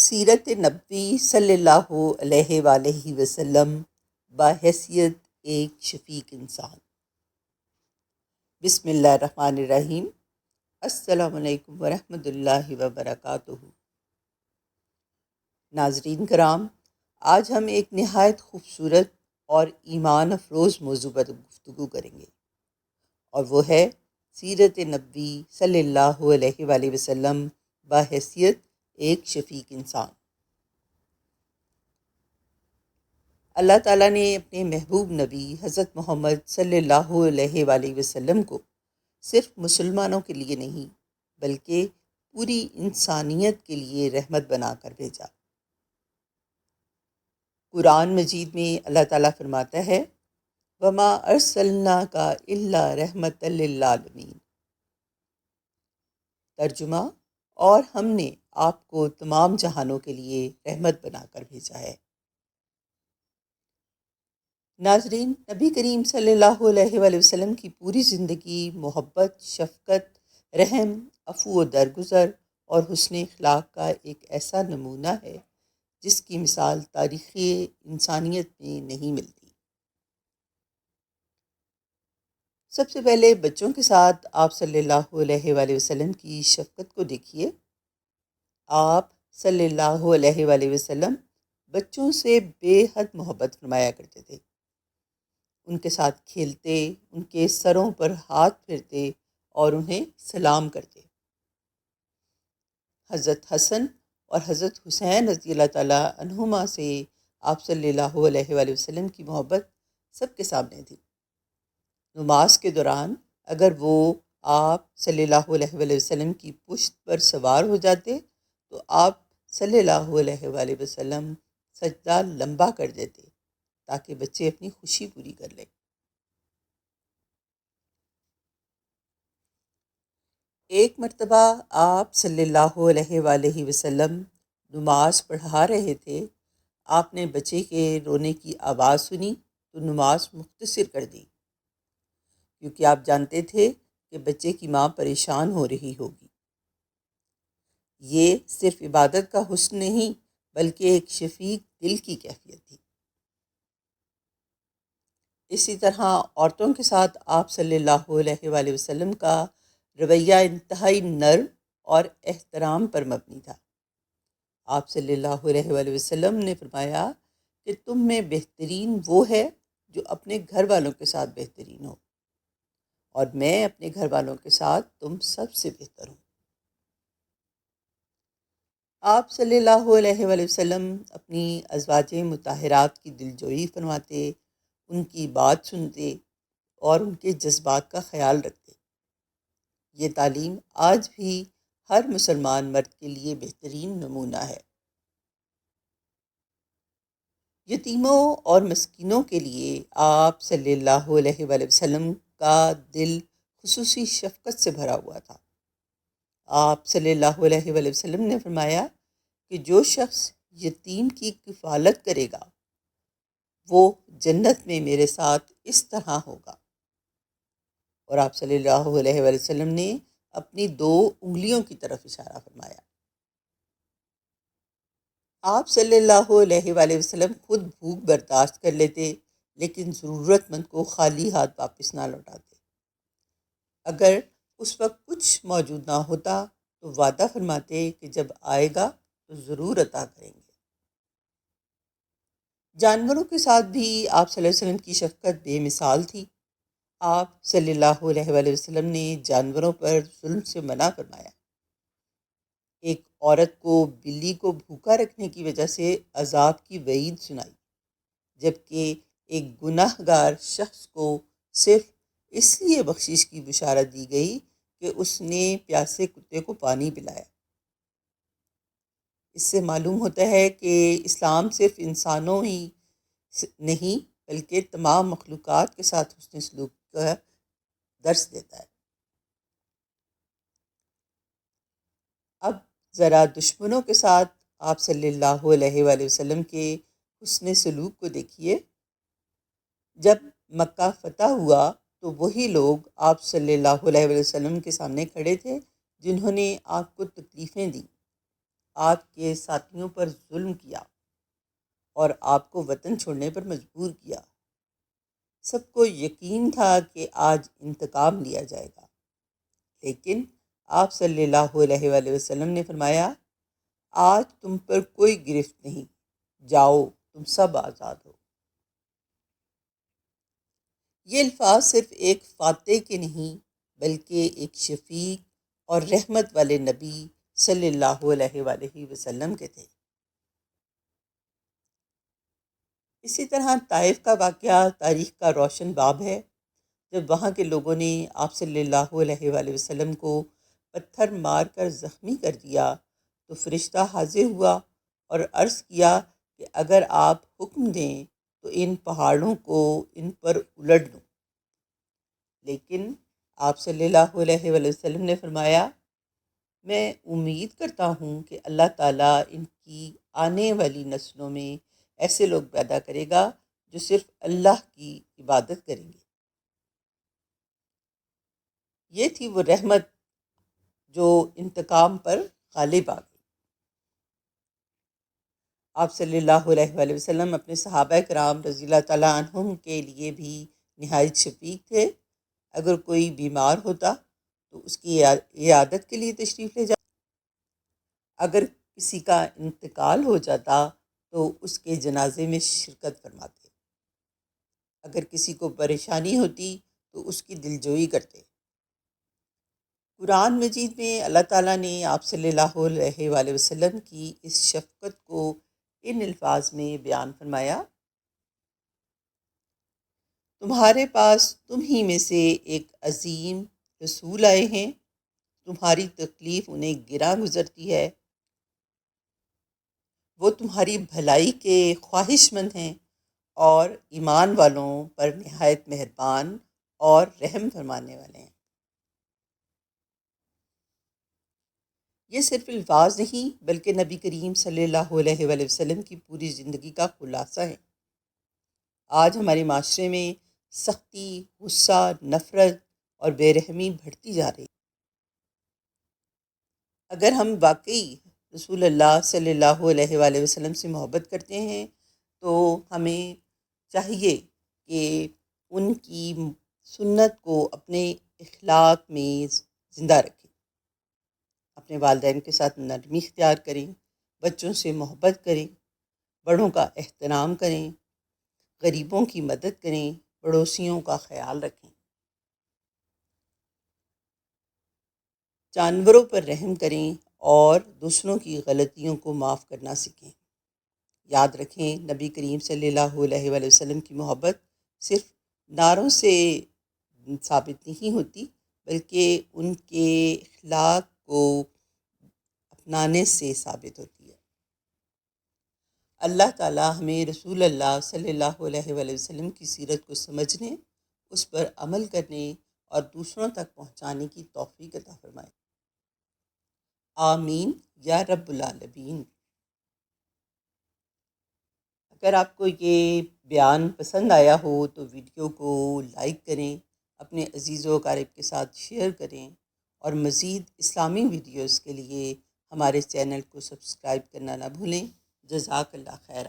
سیرت نبوی صلی اللہ علیہ وآلہ وسلم بحیثیت ایک شفیق انسان۔ بسم اللہ الرحمن الرحیم۔ السلام علیکم ورحمۃ اللہ وبرکاتہ۔ ناظرین کرام، آج ہم ایک نہایت خوبصورت اور ایمان افروز موضوع پر گفتگو کریں گے، اور وہ ہے سیرت نبوی صلی اللہ علیہ وآلہ وسلم بحیثیت ایک شفیق انسان۔ اللہ تعالیٰ نے اپنے محبوب نبی حضرت محمد صلی اللہ علیہ وآلہ وسلم کو صرف مسلمانوں کے لیے نہیں بلکہ پوری انسانیت کے لیے رحمت بنا کر بھیجا۔ قرآن مجید میں اللہ تعالیٰ فرماتا ہے وَمَا أَرْسَلْنَاكَ إِلَّا رَحْمَةً لِّلْعَالَمِينَ۔ ترجمہ: اور ہم نے آپ کو تمام جہانوں کے لیے رحمت بنا کر بھیجا ہے۔ ناظرین، نبی کریم صلی اللہ علیہ وآلہ وسلم کی پوری زندگی محبت، شفقت، رحم، عفو و درگزر اور حسن اخلاق کا ایک ایسا نمونہ ہے جس کی مثال تاریخی انسانیت میں نہیں ملتی۔ سب سے پہلے بچوں کے ساتھ آپ صلی اللہ علیہ وآلہ وسلم کی شفقت کو دیکھیے۔ آپ صلی اللہ علیہ وآلہ وسلم بچوں سے بے حد محبت فرمایا کرتے تھے۔ ان کے ساتھ کھیلتے، ان کے سروں پر ہاتھ پھیرتے اور انہیں سلام کرتے۔ حضرت حسن اور حضرت حسین رضی اللہ تعالیٰ عنہما سے آپ صلی اللہ علیہ وآلہ وسلم کی محبت سب کے سامنے تھی۔ نماز کے دوران اگر وہ آپ صلی اللہ علیہ وآلہ وسلم کی پشت پر سوار ہو جاتے تو آپ صلی اللہ علیہ وآلہ وسلم سجدہ لمبا کر دیتے تاکہ بچے اپنی خوشی پوری کر لیں۔ ایک مرتبہ آپ صلی اللہ علیہ وآلہ وسلم نماز پڑھا رہے تھے۔ آپ نے بچے کے رونے کی آواز سنی تو نماز مختصر کر دی، کیونکہ آپ جانتے تھے کہ بچے کی ماں پریشان ہو رہی ہوگی۔ یہ صرف عبادت کا حسن نہیں بلکہ ایک شفیق دل کی کیفیت تھی۔ اسی طرح عورتوں کے ساتھ آپ صلی اللہ علیہ وآلہ وسلم کا رویہ انتہائی نرم اور احترام پر مبنی تھا۔ آپ صلی اللہ علیہ وآلہ وسلم نے فرمایا کہ تم میں بہترین وہ ہے جو اپنے گھر والوں کے ساتھ بہترین ہو، اور میں اپنے گھر والوں کے ساتھ تم سب سے بہتر ہوں۔ آپ صلی اللہ علیہ وآلہ وسلم اپنی ازواج مطہرات کی دلجوئی فرماتے، ان کی بات سنتے اور ان کے جذبات کا خیال رکھتے۔ یہ تعلیم آج بھی ہر مسلمان مرد کے لیے بہترین نمونہ ہے۔ یتیموں اور مسکینوں کے لیے آپ صلی اللہ علیہ وآلہ وسلم کا دل خصوصی شفقت سے بھرا ہوا تھا۔ آپ صلی اللہ علیہ وآلہ وسلم نے فرمایا کہ جو شخص یتیم کی کفالت کرے گا وہ جنت میں میرے ساتھ اس طرح ہوگا۔ اور آپ صلی اللہ علیہ وآلہ وسلم نے اپنی 2 انگلیوں کی طرف اشارہ فرمایا۔ آپ صلی اللہ علیہ وآلہ وسلم خود بھوک برداشت کر لیتے لیکن ضرورت مند کو خالی ہاتھ واپس نہ لوٹاتے۔ اگر اس وقت کچھ موجود نہ ہوتا تو وعدہ فرماتے کہ جب آئے گا تو ضرور عطا کریں گے۔ جانوروں کے ساتھ بھی آپ صلی اللہ علیہ وسلم کی شفقت بے مثال تھی۔ آپ صلی اللہ علیہ وآلہ وسلم نے جانوروں پر ظلم سے منع فرمایا۔ ایک عورت کو بلی کو بھوکا رکھنے کی وجہ سے عذاب کی وعید سنائی، جبکہ ایک گناہ گار شخص کو صرف اس لیے بخشش کی بشارت دی گئی کہ اس نے پیاسے کتے کو پانی پلایا۔ اس سے معلوم ہوتا ہے کہ اسلام صرف انسانوں ہی نہیں بلکہ تمام مخلوقات کے ساتھ حسن سلوک کا درس دیتا ہے۔ اب ذرا دشمنوں کے ساتھ آپ صلی اللہ علیہ وآلہ وسلم کے حسن سلوک کو دیکھیے۔ جب مکہ فتح ہوا تو وہی لوگ آپ صلی اللہ علیہ وآلہ وسلم کے سامنے کھڑے تھے جنہوں نے آپ کو تکلیفیں دیں۔ آپ کے ساتھیوں پر ظلم کیا اور آپ کو وطن چھوڑنے پر مجبور کیا۔ سب کو یقین تھا کہ آج انتقام لیا جائے گا، لیکن آپ صلی اللہ علیہ وآلہ وسلم نے فرمایا، آج تم پر کوئی گرفت نہیں، جاؤ تم سب آزاد ہو۔ یہ الفاظ صرف ایک فاتح کے نہیں بلکہ ایک شفیق اور رحمت والے نبی صلی اللہ علیہ وآلہ وسلم کے تھے۔ اسی طرح طائف کا واقعہ تاریخ کا روشن باب ہے، جب وہاں کے لوگوں نے آپ صلی اللہ علیہ وآلہ وسلم کو پتھر مار کر زخمی کر دیا تو فرشتہ حاضر ہوا اور عرض کیا کہ اگر آپ حکم دیں تو ان پہاڑوں کو ان پر الٹ دوں، لیکن آپ صلی اللہ علیہ وآلہ وسلم نے فرمایا، میں امید کرتا ہوں کہ اللہ تعالیٰ ان کی آنے والی نسلوں میں ایسے لوگ پیدا کرے گا جو صرف اللہ کی عبادت کریں گے۔ یہ تھی وہ رحمت جو انتقام پر غالب آ گئی۔ آپ صلی اللہ علیہ وآلہ وسلم اپنے صحابہ کرام رضی اللہ تعالیٰ عنہم کے لیے بھی نہایت شفیق تھے۔ اگر کوئی بیمار ہوتا تو اس کی عیادت کے لیے تشریف لے جاتے، اگر کسی کا انتقال ہو جاتا تو اس کے جنازے میں شرکت فرماتے، اگر کسی کو پریشانی ہوتی تو اس کی دلجوئی کرتے۔ قرآن مجید میں اللہ تعالیٰ نے آپ صلی اللہ علیہ وآلہ وسلم کی اس شفقت کو ان الفاظ میں بیان فرمایا، تمہارے پاس تم ہی میں سے ایک عظیم رسول آئے ہیں، تمہاری تکلیف انہیں گراں گزرتی ہے، وہ تمہاری بھلائی کے خواہش مند ہیں اور ایمان والوں پر نہایت مہربان اور رحم فرمانے والے ہیں۔ یہ صرف الفاظ نہیں بلکہ نبی کریم صلی اللہ علیہ وآلہ وسلم کی پوری زندگی کا خلاصہ ہے۔ آج ہمارے معاشرے میں سختی، غصہ، نفرت اور بے رحمی بڑھتی جا رہی ہے۔ اگر ہم واقعی رسول اللہ صلی اللہ علیہ وآلہ وسلم سے محبت کرتے ہیں تو ہمیں چاہیے کہ ان کی سنت کو اپنے اخلاق میں زندہ رکھیں، اپنے والدین کے ساتھ نرمی اختیار کریں، بچوں سے محبت کریں، بڑوں کا احترام کریں، غریبوں کی مدد کریں، پڑوسیوں کا خیال رکھیں، جانوروں پر رحم کریں اور دوسروں کی غلطیوں کو معاف کرنا سیکھیں۔ یاد رکھیں، نبی کریم صلی اللہ علیہ وآلہ وسلم کی محبت صرف نعروں سے ثابت نہیں ہوتی بلکہ ان کے اخلاق کو اپنانے سے ثابت ہوتی ہے۔ اللہ تعالیٰ ہمیں رسول اللہ صلی اللہ علیہ وآلہ وسلم کی سیرت کو سمجھنے، اس پر عمل کرنے اور دوسروں تک پہنچانے کی توفیق عطا فرمائے۔ آمین یا رب العالمین۔ اگر آپ کو یہ بیان پسند آیا ہو تو ویڈیو کو لائک کریں، اپنے عزیز و اقارب کے ساتھ شیئر کریں اور مزید اسلامی ویڈیوز کے لیے ہمارے چینل کو سبسکرائب کرنا نہ بھولیں۔ جزاک اللہ خیر۔